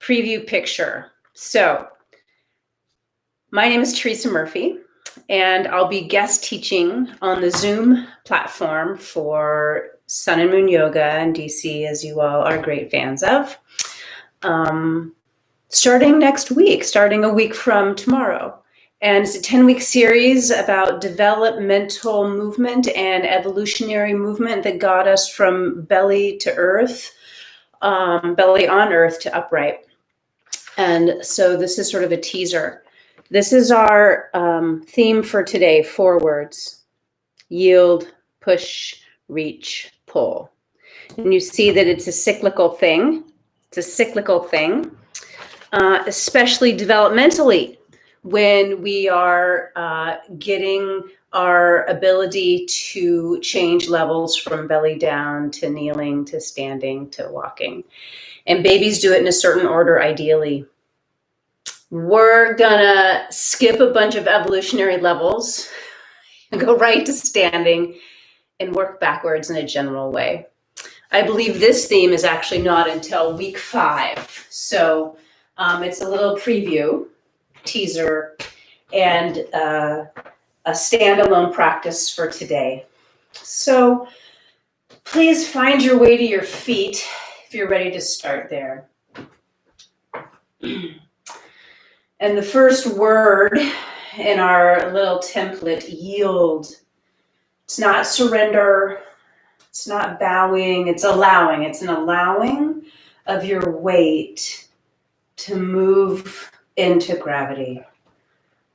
preview picture. So my name is Theresa Murphy, and I'll be guest teaching on the Zoom platform for Sun and Moon Yoga in DC, as you all are great fans of. Starting next week, starting a week from tomorrow. And it's a 10-week series about developmental movement and evolutionary movement that got us from belly to earth, belly on earth to upright. And so this is sort of a teaser. This is our theme for today, 4 words: yield, push, reach, pull. And you see that it's a cyclical thing. It's a cyclical thing, especially developmentally, when we are getting our ability to change levels from belly down to kneeling to standing to walking. And babies do it in a certain order, ideally. We're gonna skip a bunch of evolutionary levels and go right to standing and work backwards in a general way. I believe this theme is actually not until week 5. So it's a little preview, teaser, and a standalone practice for today. So please find your way to your feet if you're ready to start there. And the first word in our little template, yield. It's not surrender. It's not bowing. It's allowing. It's an allowing of your weight to move into gravity.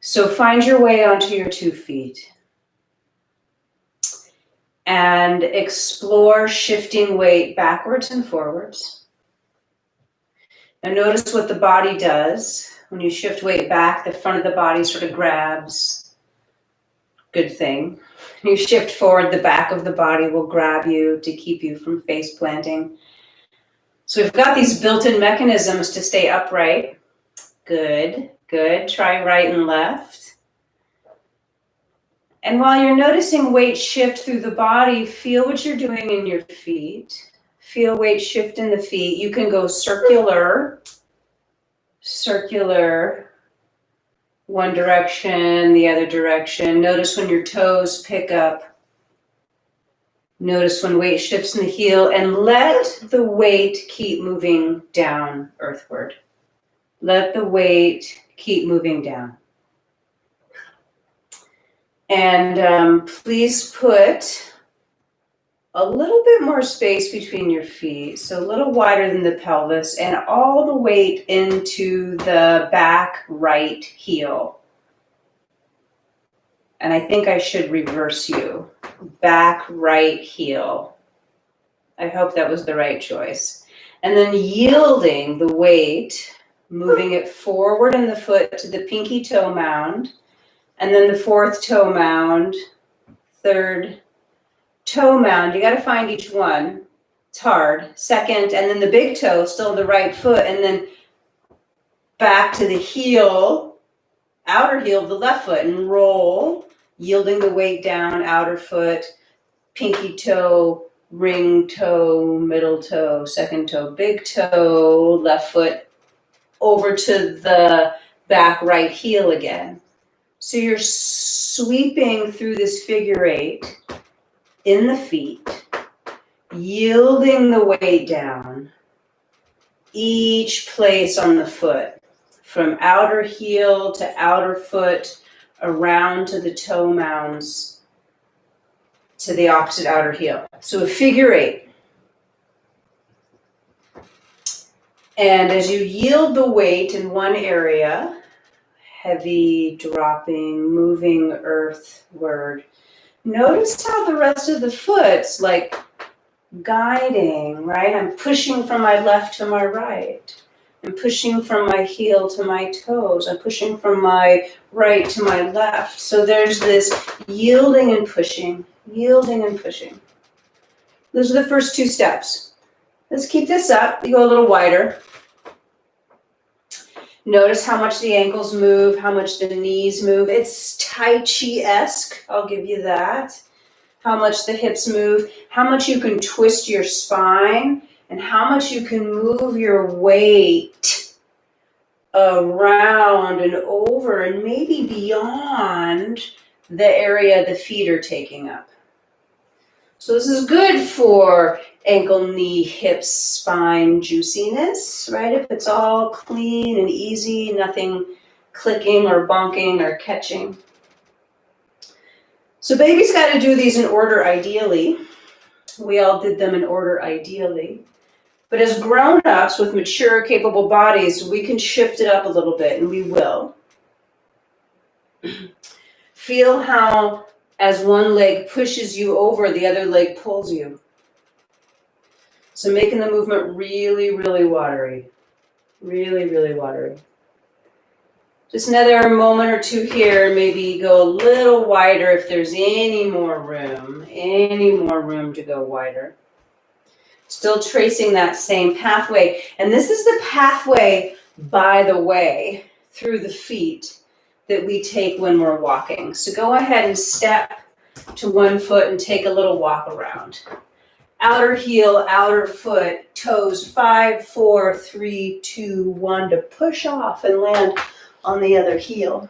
So find your way onto your 2 feet and explore shifting weight backwards and forwards. Now notice what the body does. When you shift weight back, the front of the body sort of grabs. Good thing. When you shift forward, the back of the body will grab you to keep you from face planting. So we've got these built-in mechanisms to stay upright. Good, good. Try right and left. And while you're noticing weight shift through the body, feel what you're doing in your feet. Feel weight shift in the feet. You can go circular, one direction, the other direction. Notice when your toes pick up. Notice when weight shifts in the heel, and let the weight keep moving down earthward. Let the weight keep moving down. And please put a little bit more space between your feet, so a little wider than the pelvis, and all the weight into the back right heel. And I think I should reverse you. Back right heel. I hope that was the right choice. And then yielding the weight, moving it forward in the foot to the pinky toe mound, and then the 4th toe mound, 3rd toe mound. You got to find each one. It's hard. 2nd, and then the big toe, still the right foot, and then back to the heel, outer heel of the left foot, and roll, yielding the weight down, outer foot, pinky toe, ring toe, middle toe, 2nd toe, big toe, left foot, over to the back right heel again. So you're sweeping through this figure 8 in the feet, yielding the weight down, each place on the foot, from outer heel to outer foot, around to the toe mounds, to the opposite outer heel. So a figure 8. And as you yield the weight in one area, heavy, dropping, moving earthward, notice how the rest of the foot's like guiding, right? I'm pushing from my left to my right. I'm pushing from my heel to my toes. I'm pushing from my right to my left. So there's this yielding and pushing, yielding and pushing. Those are the first 2 steps. Let's keep this up. You go a little wider. Notice how much the ankles move, how much the knees move. It's Tai Chi-esque, I'll give you that. How much the hips move, how much you can twist your spine, and how much you can move your weight around and over and maybe beyond the area the feet are taking up. So this is good for ankle, knee, hips, spine juiciness, right? If it's all clean and easy, nothing clicking or bonking or catching. So baby's got to do these in order ideally. We all did them in order ideally. But as grown-ups with mature, capable bodies, we can shift it up a little bit, and we will. Feel how as one leg pushes you over, the other leg pulls you. So making the movement really, really watery. Really, really watery. Just another moment or two here. Maybe go a little wider if there's any more room to go wider. Still tracing that same pathway. And this is the pathway, by the way, through the feet that we take when we're walking. So go ahead and step to one foot and take a little walk around. Outer heel, outer foot, toes 5, 4, 3, 2, 1 to push off and land on the other heel.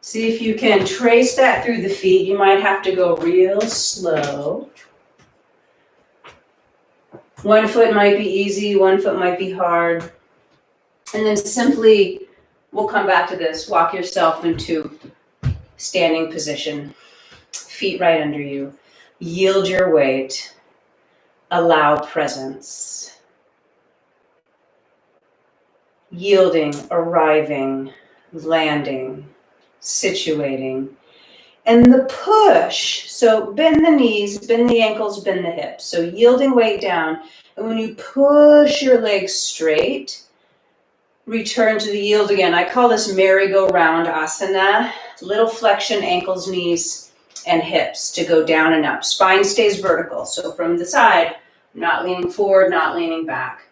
See if you can trace that through the feet. You might have to go real slow. One foot might be easy, one foot might be hard. And then simply, we'll come back to this, walk yourself into standing position. Feet right under you. Yield your weight. Allow presence. Yielding, arriving, landing, situating. And the push, so bend the knees, bend the ankles, bend the hips. So yielding weight down. And when you push your legs straight, return to the yield again. I call this merry-go-round asana. Little flexion, ankles, knees, and hips to go down and up. Spine stays vertical. So from the side, not leaning forward, not leaning back.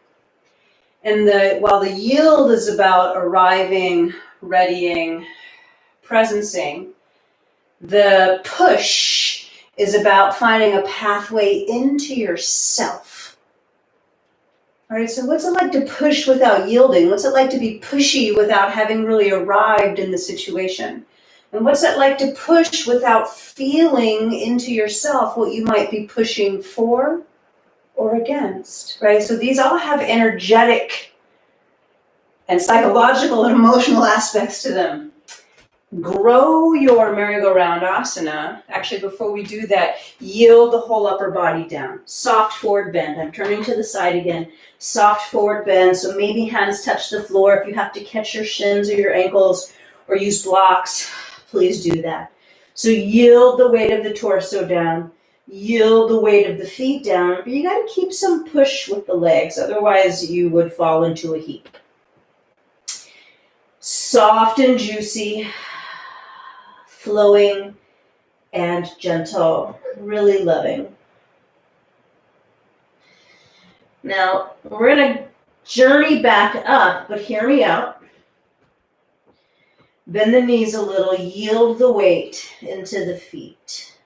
And while the yield is about arriving, readying, presencing, the push is about finding a pathway into yourself. All right, so what's it like to push without yielding? What's it like to be pushy without having really arrived in the situation? And what's it like to push without feeling into yourself what you might be pushing for or against, right? So these all have energetic and psychological and emotional aspects to them. Grow your merry-go-round asana. Actually, before we do that, yield the whole upper body down. Soft forward bend. I'm turning to the side again. Soft forward bend. So maybe hands touch the floor. If you have to catch your shins or your ankles or use blocks, please do that. So yield the weight of the torso down. Yield the weight of the feet down. But you got to keep some push with the legs. Otherwise, you would fall into a heap. Soft and juicy. Flowing and gentle, really loving. Now, we're going to journey back up, but hear me out. Bend the knees a little, yield the weight into the feet.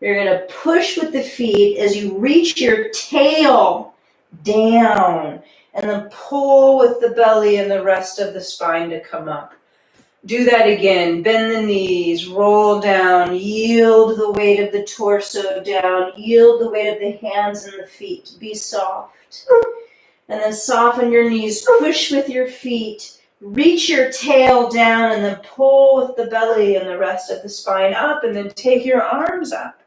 You're going to push with the feet as you reach your tail down, and then pull with the belly and the rest of the spine to come up. Do that again. Bend the knees, roll down, yield the weight of the torso down, yield the weight of the hands and the feet. Be soft. And then soften your knees, push with your feet, reach your tail down, and then pull with the belly and the rest of the spine up, and then take your arms up.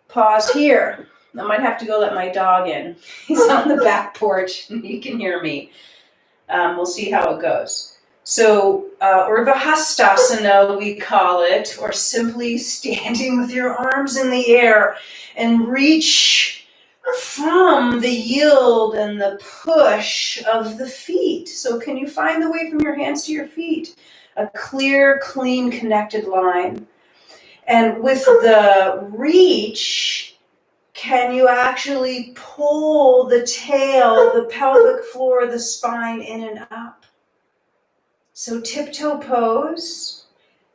Pause here. I might have to go let my dog in. He's on the back porch, and he can hear me. We'll see how it goes. So, Urdhva we call it, or simply standing with your arms in the air and reach from the yield and the push of the feet. So can you find the way from your hands to your feet? A clear, clean, connected line. And with the reach, can you actually pull the tail, the pelvic floor, the spine in and up? So tiptoe pose,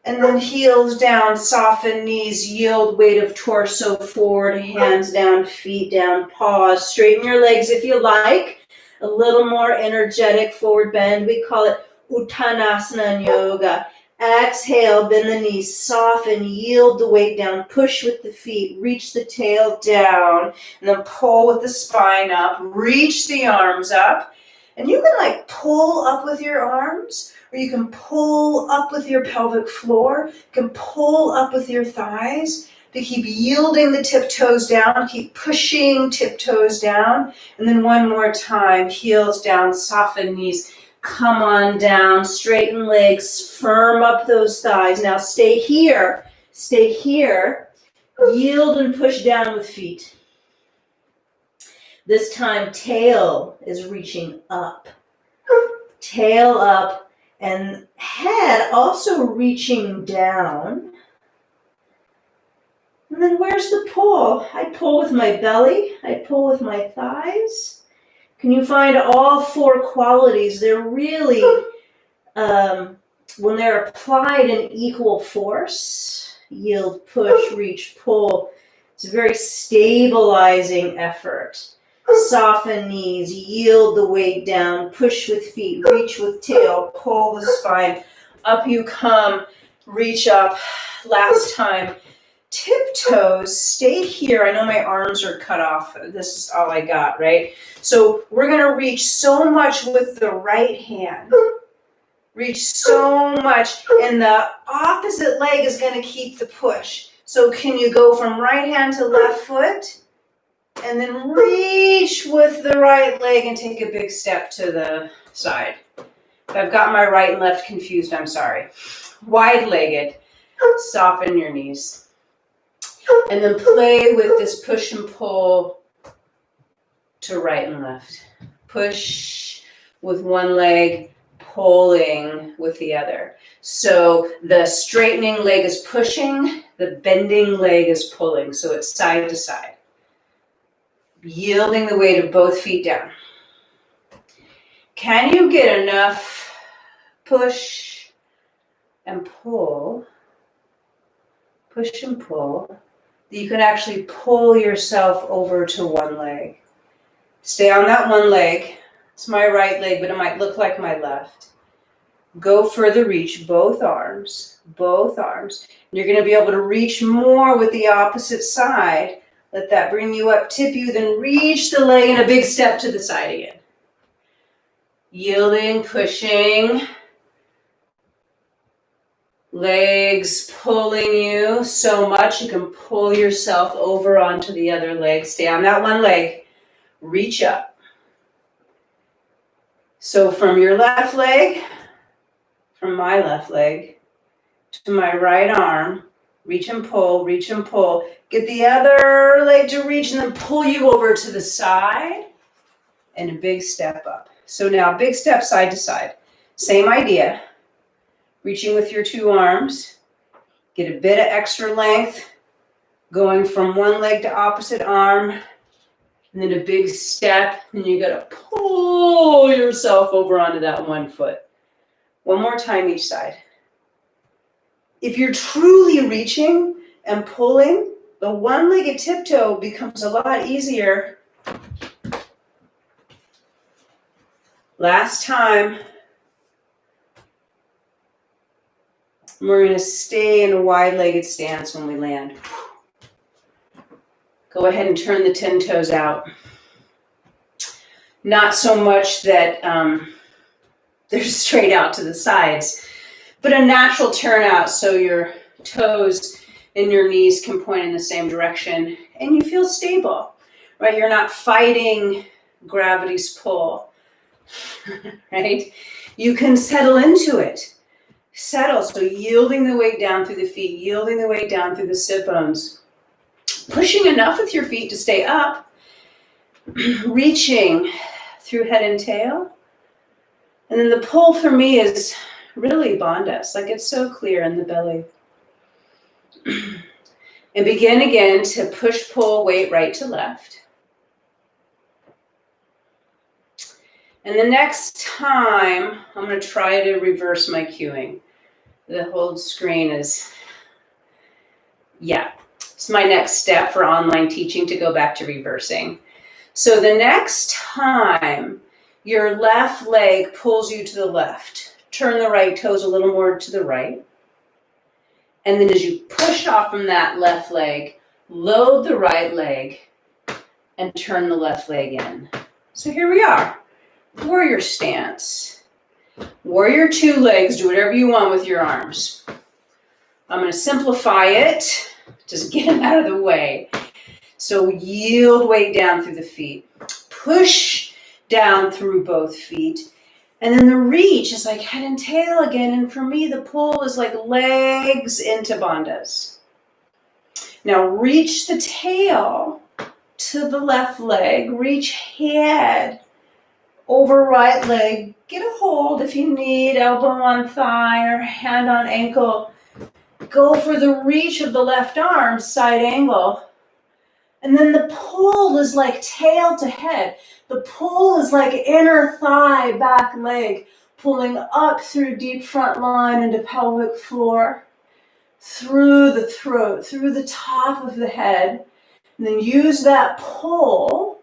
and then heels down, soften knees, yield weight of torso forward, hands down, feet down, pause, straighten your legs if you like. A little more energetic forward bend. We call it Uttanasana in yoga. Exhale, bend the knees, soften, yield the weight down, push with the feet, reach the tail down, and then pull with the spine up, reach the arms up. And you can like pull up with your arms, or you can pull up with your pelvic floor, you can pull up with your thighs. To keep yielding the tiptoes down, keep pushing tiptoes down, and then one more time, heels down, soften knees, come on down, straighten legs, firm up those thighs. Now stay here, yield and push down with feet. This time, tail is reaching up, tail up, and head also reaching down. And then where's the pull? I pull with my belly. I pull with my thighs. Can you find all four qualities? They're really, when they're applied in equal force, yield, push, reach, pull, it's a very stabilizing effort. Soften knees, yield the weight down, push with feet, reach with tail, pull the spine. Up you come, reach up. Last time. Tiptoes, stay here. I know my arms are cut off. This is all I got, right? So we're going to reach so much with the right hand. Reach so much. And the opposite leg is going to keep the push. So can you go from right hand to left foot? And then reach with the right leg and take a big step to the side. If I've got my right and left confused, I'm sorry. Wide-legged. Soften your knees. And then play with this push and pull to right and left. Push with one leg, pulling with the other. So the straightening leg is pushing, the bending leg is pulling. So it's side to side. Yielding the weight of both feet down. Can you get enough push and pull, push and pull, you can actually pull yourself over to one leg. Stay on that one leg. It's my right leg, but it might look like my left. Go further reach, both arms. You're going to be able to reach more with the opposite side. Let that bring you up, tip you, then reach the leg in a big step to the side again. Yielding, pushing. Legs pulling you so much you can pull yourself over onto the other leg. Stay on that one leg. Reach up. So from your left leg, from my left leg to my right arm, reach and pull, reach and pull. Get the other leg to reach and then pull you over to the side and a big step up. So now big step side to side. Same idea. Reaching with your two arms, get a bit of extra length, going from one leg to opposite arm, and then a big step, and you gotta pull yourself over onto that one foot. One more time each side. If you're truly reaching and pulling, the one-legged tiptoe becomes a lot easier. Last time. We're going to stay in a wide-legged stance when we land. Go ahead and turn the 10 toes out. Not so much that they're straight out to the sides, but a natural turnout so your toes and your knees can point in the same direction and you feel stable, right? You're not fighting gravity's pull, right? You can settle into it. Settle, so yielding the weight down through the feet, yielding the weight down through the sit bones. Pushing enough with your feet to stay up. Reaching through head and tail. And then the pull for me is really bandhas, like it's so clear in the belly. And begin again to push, pull, weight right to left. And the next time, I'm going to try to reverse my cueing. The whole screen is, it's my next step for online teaching to go back to reversing. So the next time Your left leg pulls you to the left. Turn the right toes a little more to the right. And then as you push off from that left leg, load the right leg and turn the left leg in. So here we are, warrior stance. Warrior two legs, do whatever you want with your arms. I'm going to simplify it, just get them out of the way. So yield weight down through the feet. Push down through both feet. And then the reach is like head and tail again. And for me, the pull is like legs into bandhas. Now reach the tail to the left leg. Reach head over right leg. Get a hold if you need, elbow on thigh or hand on ankle. Go for the reach of the left arm, side angle. And then the pull is like tail to head. The pull is like inner thigh, back leg, pulling up through deep front line into pelvic floor, through the throat, through the top of the head. And then use that pull,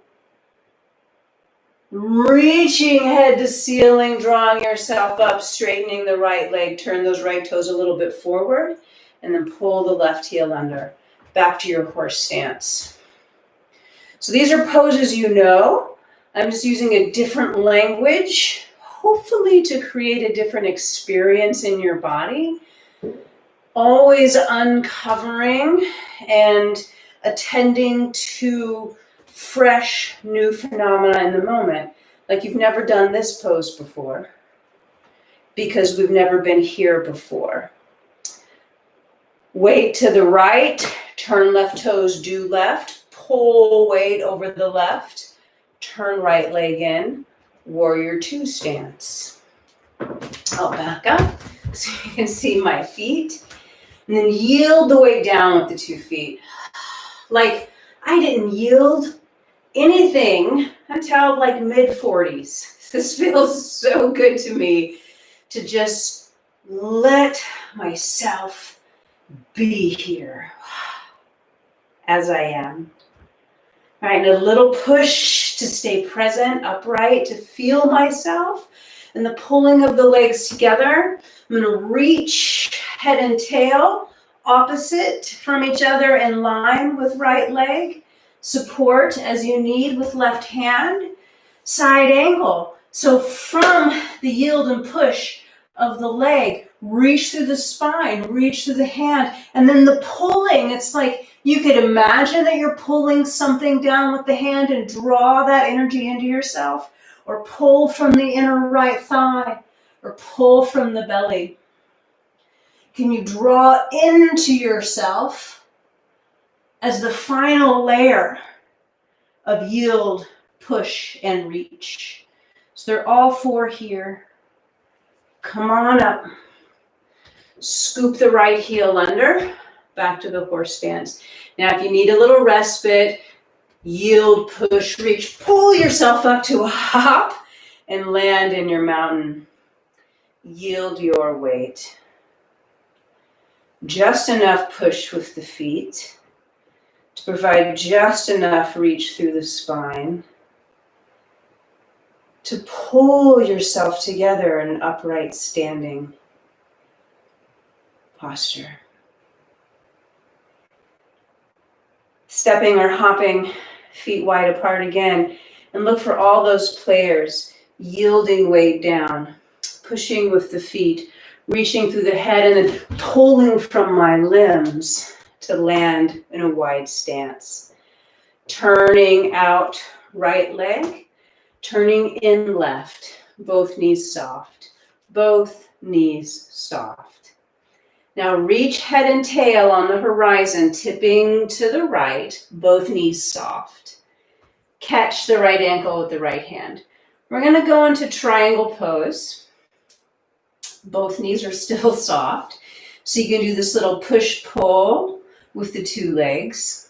reaching head to ceiling, drawing yourself up, straightening the right leg, turn those right toes a little bit forward, and then pull the left heel under. Back to your horse stance. So these are poses you know. I'm just using a different language, hopefully to create a different experience in your body. Always uncovering and attending to fresh new phenomena in the moment. Like you've never done this pose before because we've never been here before. Weight to the right, turn left toes due left. Pull weight over the left, turn right leg in, warrior two stance. I'll back up so you can see my feet. And then yield the weight down with the 2 feet. Like I didn't yield anything until like mid-40s. This feels so good to me to just let myself be here as I am. All right, and a little push to stay present, upright, to feel myself, and the pulling of the legs together. I'm going to reach head and tail, opposite from each other in line with right leg. Support as you need with left hand. Side angle. So from the yield and push of the leg, reach through the spine, reach through the hand, and then the pulling, it's like you could imagine that you're pulling something down with the hand and draw that energy into yourself, or pull from the inner right thigh, or pull from the belly. Can you draw into yourself as the final layer of yield, push, and reach? So they're all 4 here. Come on up. Scoop the right heel under. Back to the horse stance. Now, if you need a little respite, yield, push, reach, pull yourself up to a hop and land in your mountain. Yield your weight. Just enough push with the feet to provide just enough reach through the spine to pull yourself together in an upright standing posture. Stepping or hopping feet wide apart again, and look for all those players yielding weight down, pushing with the feet, reaching through the head, and then pulling from my limbs to land in a wide stance. Turning out right leg, turning in left, both knees soft, both knees soft. Now reach head and tail on the horizon, tipping to the right, both knees soft. Catch the right ankle with the right hand. We're going to go into triangle pose. Both knees are still soft. So you can do this little push-pull with the 2 legs.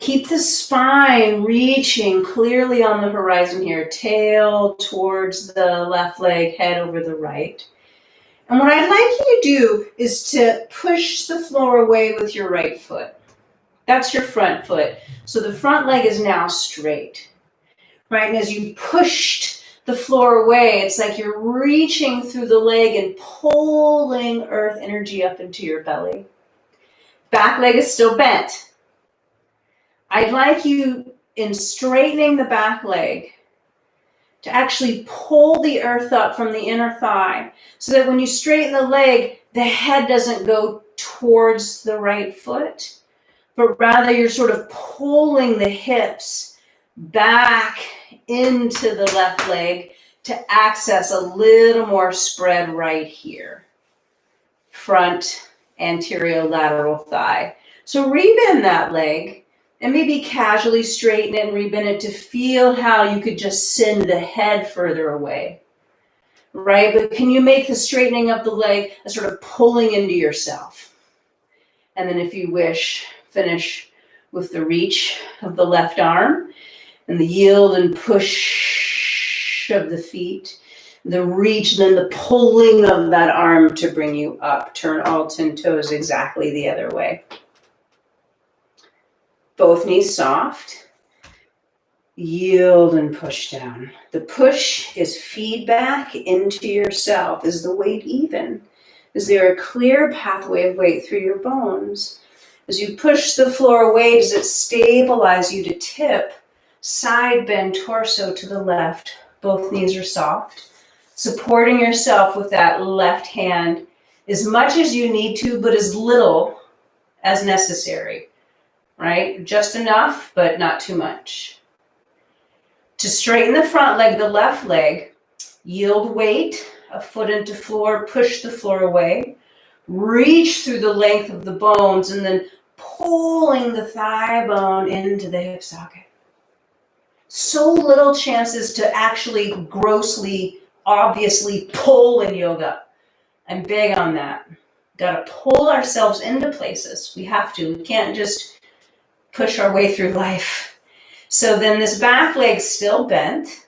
Keep the spine reaching clearly on the horizon here. Tail towards the left leg, head over the right. And what I'd like you to do is to push the floor away with your right foot. That's your front foot. So the front leg is now straight. Right? And as you pushed the floor away. It's like you're reaching through the leg and pulling earth energy up into your belly. Back leg is still bent. I'd like you, in straightening the back leg, to actually pull the earth up from the inner thigh so that when you straighten the leg, the head doesn't go towards the right foot, but rather you're sort of pulling the hips back into the left leg to access a little more spread right here. Front, anterior, lateral thigh. So rebend that leg and maybe casually straighten it and rebend it to feel how you could just send the head further away, right? But can you make the straightening of the leg a sort of pulling into yourself? And then if you wish, finish with the reach of the left arm and the yield and push of the feet, the reach, then the pulling of that arm to bring you up. Turn all 10 toes exactly the other way. Both knees soft. Yield and push down. The push is feedback into yourself. Is the weight even? Is there a clear pathway of weight through your bones? As you push the floor away, does it stabilize you to tip? Side bend torso to the left. Both knees are soft. Supporting yourself with that left hand as much as you need to, but as little as necessary, right? Just enough, but not too much. To straighten the front leg, the left leg, yield weight, a foot into floor, push the floor away, reach through the length of the bones, and then pulling the thigh bone into the hip socket. So little chances to actually grossly, obviously pull in yoga. I'm big on that. Got to pull ourselves into places. We have to. We can't just push our way through life. So then this back leg's still bent.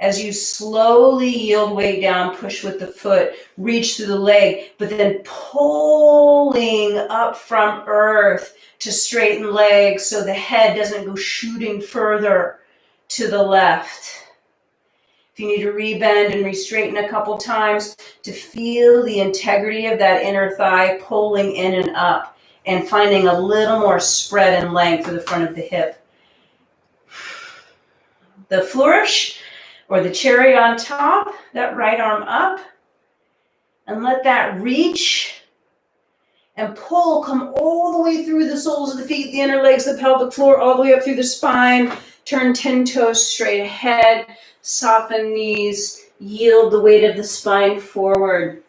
As you slowly yield weight down, push with the foot, reach through the leg, but then pulling up from earth to straighten legs so the head doesn't go shooting further to the left. If you need to rebend and re-straighten a couple times to feel the integrity of that inner thigh pulling in and up and finding a little more spread and length to the front of the hip. The flourish or the cherry on top, that right arm up, and let that reach and pull come all the way through the soles of the feet, the inner legs, the pelvic floor, all the way up through the spine. Turn 10 toes straight ahead, soften knees, yield the weight of the spine forward,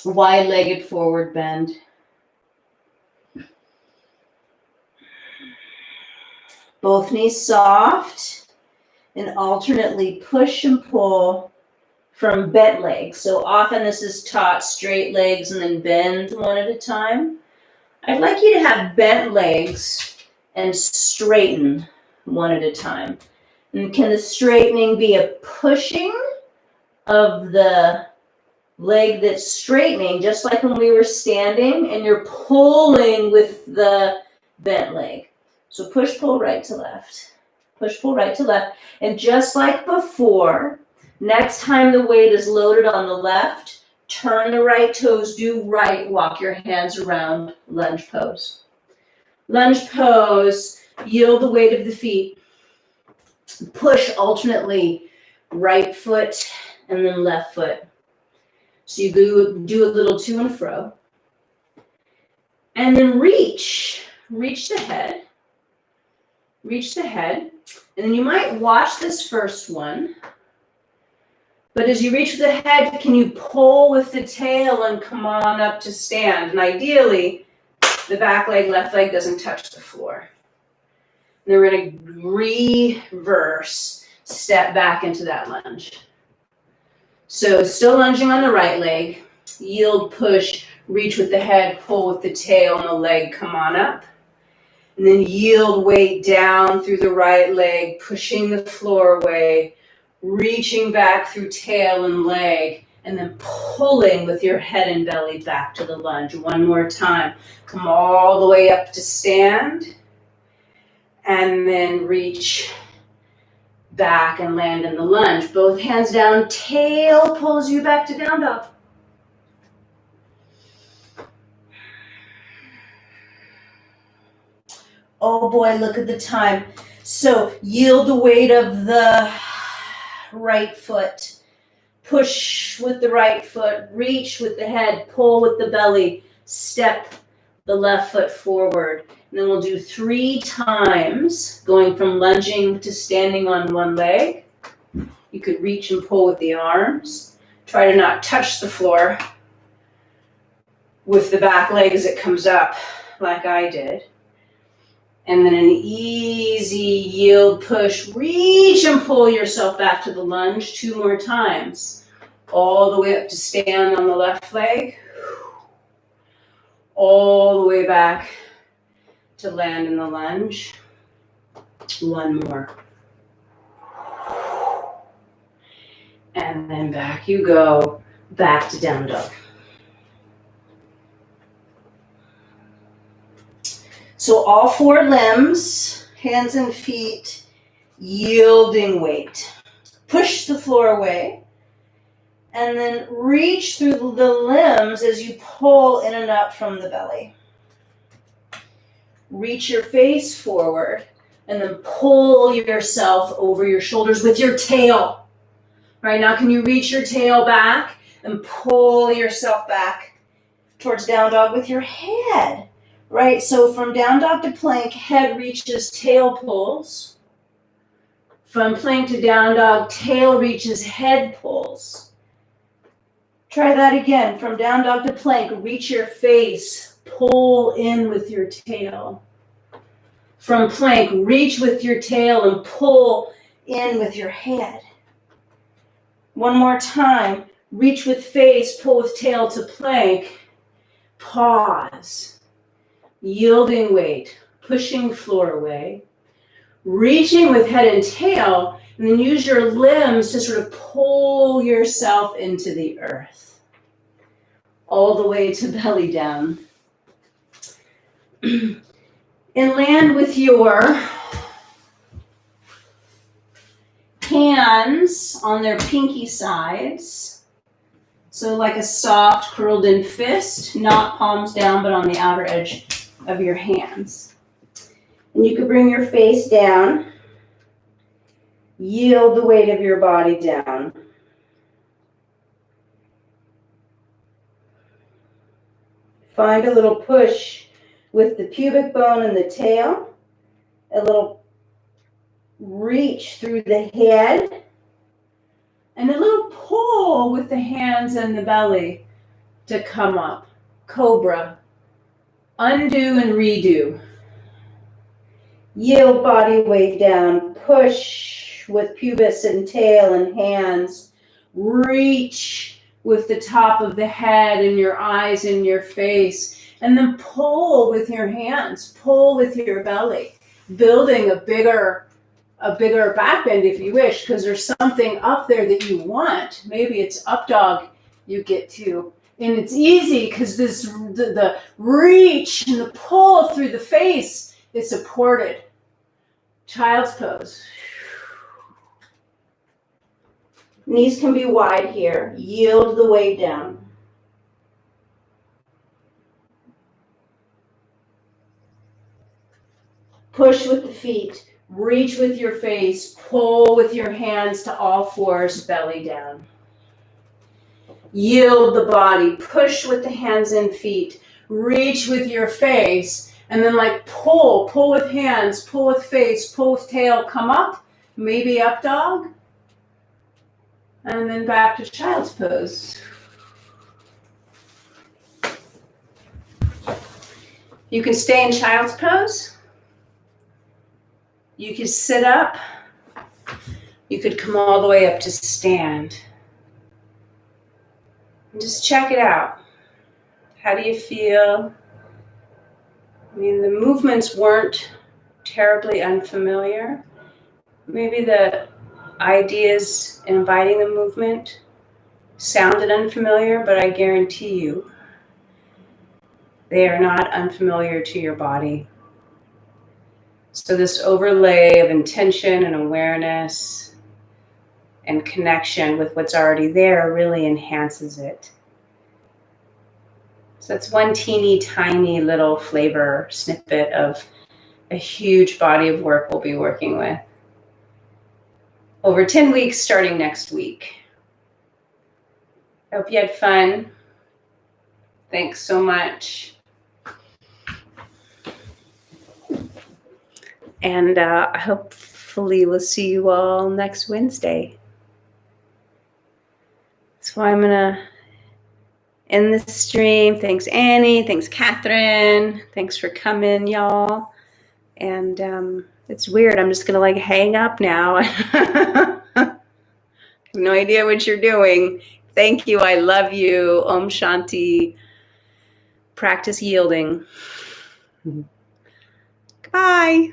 wide-legged forward bend. Both knees soft, and alternately push and pull from bent legs. So often this is taught straight legs and then bend one at a time. I'd like you to have bent legs and straighten one at a time. And can the straightening be a pushing of the leg that's straightening, just like when we were standing, and you're pulling with the bent leg. So push, pull, right to left. Push, pull, right to left. And just like before, next time the weight is loaded on the left, turn the right toes, do right, walk your hands around, lunge pose. Lunge pose, yield the weight of the feet. Push alternately, right foot and then left foot. So you do a little to and fro. And then reach the head. Reach the head. And then you might watch this first one. But as you reach for the head, can you pull with the tail and come on up to stand? And ideally, the back leg, left leg doesn't touch the floor. And then we're going to reverse, step back into that lunge. So still lunging on the right leg, yield, push, reach with the head, pull with the tail and the leg, come on up. And then yield weight down through the right leg, pushing the floor away, reaching back through tail and leg, and then pulling with your head and belly back to the lunge. One more time. Come all the way up to stand. And then reach back and land in the lunge. Both hands down, tail pulls you back to down dog. Oh boy, look at the time. So yield the weight of the right foot. Push with the right foot, reach with the head, pull with the belly, step the left foot forward. And then we'll do 3 times, going from lunging to standing on one leg. You could reach and pull with the arms. Try to not touch the floor with the back leg as it comes up, like I did. And then an easy yield, push, reach and pull yourself back to the lunge 2 more times. All the way up to stand on the left leg. All the way back to land in the lunge. 1 more. And then back you go, back to down dog. So all 4 limbs, hands and feet, yielding weight. Push the floor away, and then reach through the limbs as you pull in and up from the belly. Reach your face forward, and then pull yourself over your shoulders with your tail. Right now, can you reach your tail back and pull yourself back towards down dog with your head? Right, so from down dog to plank, head reaches, tail pulls. From plank to down dog, tail reaches, head pulls. Try that again. From down dog to plank, reach your face, pull in with your tail. From plank, reach with your tail and pull in with your head. 1 more time. Reach with face, pull with tail to plank. Pause. Yielding weight, pushing floor away, reaching with head and tail, and then use your limbs to sort of pull yourself into the earth, all the way to belly down. And land with your hands on their pinky sides. So like a soft curled in fist, not palms down, but on the outer edge of your hands. And you could bring your face down, yield the weight of your body down. Find a little push with the pubic bone and the tail, a little reach through the head, and a little pull with the hands and the belly to come up. Cobra. Undo and redo. Yield body weight down. Push with pubis and tail and hands. Reach with the top of the head and your eyes and your face. And then pull with your hands. Pull with your belly. Building a bigger back bend if you wish, because there's something up there that you want. Maybe it's up dog you get to. And it's easy because the reach and the pull through the face is supported. Child's pose. Knees can be wide here. Yield the weight down. Push with the feet. Reach with your face. Pull with your hands to all fours, belly down. Yield the body, push with the hands and feet, reach with your face, and then like pull with hands, pull with face, pull with tail, come up, maybe up dog, and then back to child's pose. You can stay in child's pose. You could sit up. You could come all the way up to stand. Just check it out. How do you feel? I mean, the movements weren't terribly unfamiliar. Maybe the ideas inviting the movement sounded unfamiliar, but I guarantee you they are not unfamiliar to your body. So this overlay of intention and awareness and connection with what's already there really enhances it. So that's one teeny tiny little flavor snippet of a huge body of work we'll be working with over 10 weeks starting next week. I hope you had fun. Thanks so much. And hopefully we'll see you all next Wednesday. So I'm going to end the stream. Thanks, Annie. Thanks, Catherine. Thanks for coming, y'all. And it's weird. I'm just going to hang up now. I have no idea what you're doing. Thank you. I love you. Om Shanti. Practice yielding. Goodbye.